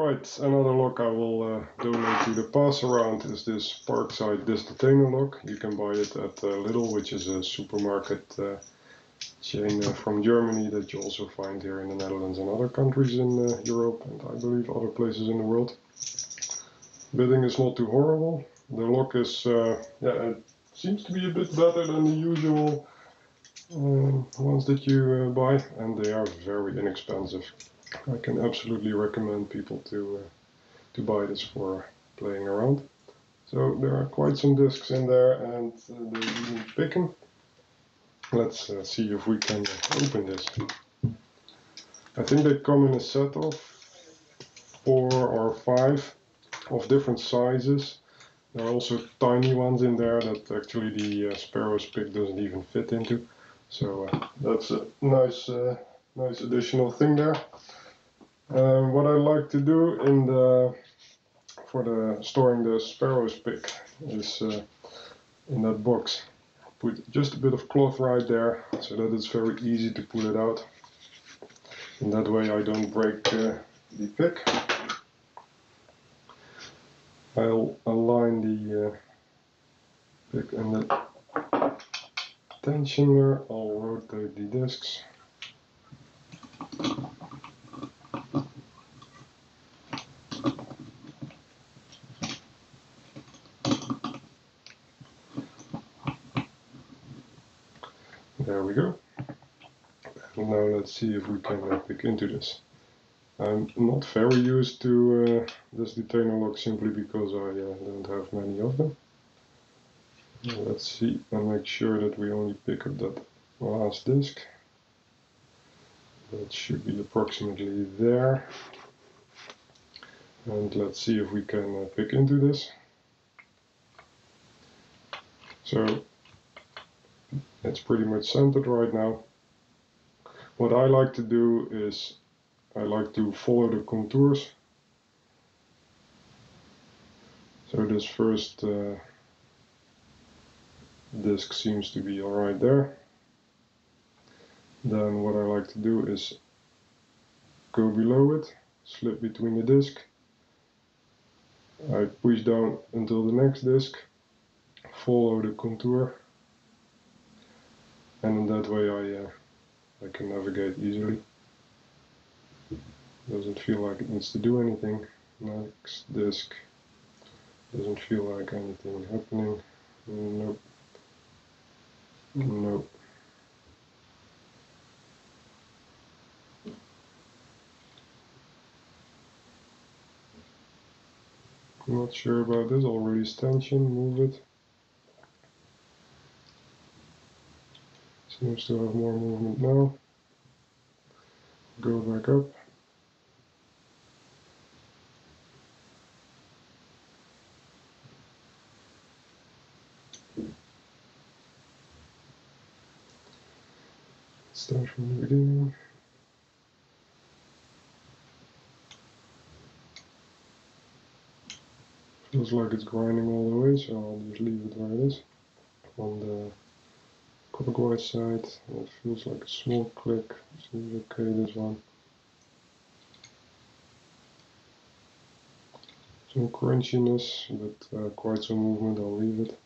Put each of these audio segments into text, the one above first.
Alright, another lock I will donate to the pass around is this Parkside detainer lock. You can buy it at Lidl, which is a supermarket chain from Germany that you also find here in the Netherlands and other countries in Europe, and I believe other places in the world. Bidding is not too horrible. The lock is, it seems to be a bit better than the usual ones that you buy, and they are very inexpensive. I can absolutely recommend people to buy this for playing around. So there are quite some discs in there, and they're even picking. Let's see if we can open this. I think they come in a set of 4 or 5 of different sizes. There are also tiny ones in there that actually the Sparrows pick doesn't even fit into. So that's a nice additional thing there. What I like to do for the storing the Sparrows pick is in that box put just a bit of cloth right there so that it's very easy to pull it out. And that way I don't break the pick. I'll align the pick and the tensioner. I'll rotate the discs. There we go. And now let's see if we can pick into this. I'm not very used to this detainer lock simply because I don't have many of them. Let's see and make sure that we only pick up that last disc. That should be approximately there. And let's see if we can pick into this. So it's pretty much centered right now. What I like to do is I like to follow the contours. So this first disc seems to be alright there. Then what I like to do is go below it, slip between the disc. I push down until the next disc, follow the contour, and in that way I can navigate easily. Doesn't feel like it needs to do anything. Next disc. Doesn't feel like anything happening. Nope. Nope. Not sure about this. I'll release tension, move it. Seems to have more movement now. Go back up. Start from the beginning. Feels like it's grinding all the way, so I'll just leave it where it is. On the clockwise side, it feels like a small click. Seems okay, this one. Some crunchiness, but quite some movement. I'll leave it.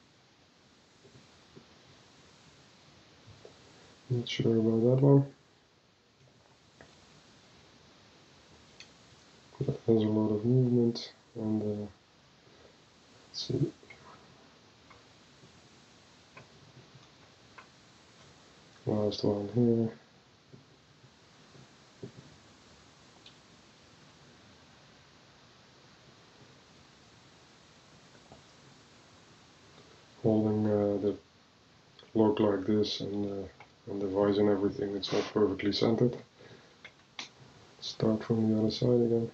Not sure about that one. That has a lot of movement, and let's see. Last one here. Holding the lock like this and the vise and everything, it's not perfectly centered. Start from the other side again.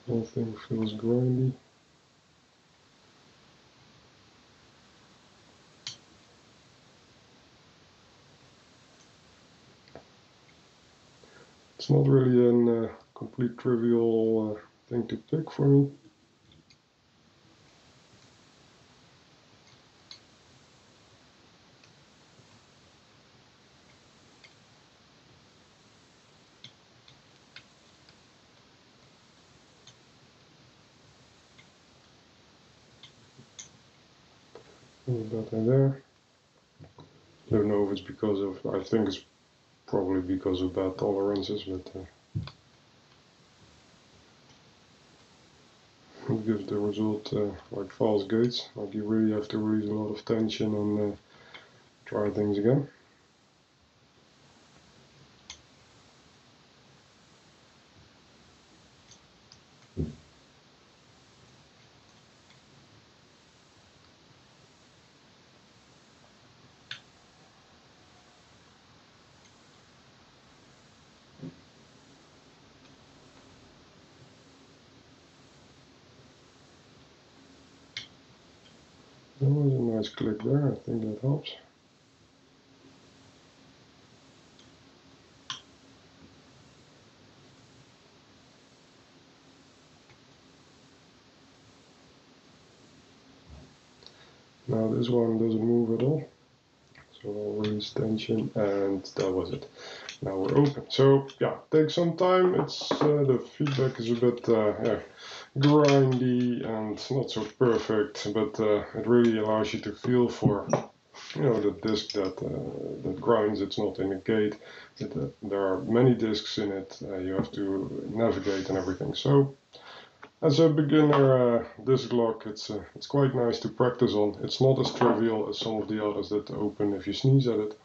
Whole thing feels grindy. It's not really a complete trivial thing to pick for me. A little bit in there. Don't know if it's because of, I think it's probably because of bad tolerances, but it gives the result like fast gates, like you really have to release a lot of tension and try things again. That was a nice click there, I think that helps. Now this one doesn't move at all, so I'll release tension, and that was it. Now we're open. So yeah, take some time. It's the feedback is a bit yeah, grindy and not so perfect, but it really allows you to feel for, you know, the disc that that grinds. It's not in a gate. There are many discs in it. You have to navigate and everything. So as a beginner disc lock, it's quite nice to practice on. It's not as trivial as some of the others that open if you sneeze at it.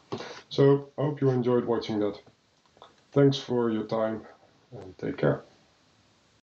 So I hope you enjoyed watching that. Thanks for your time and take care.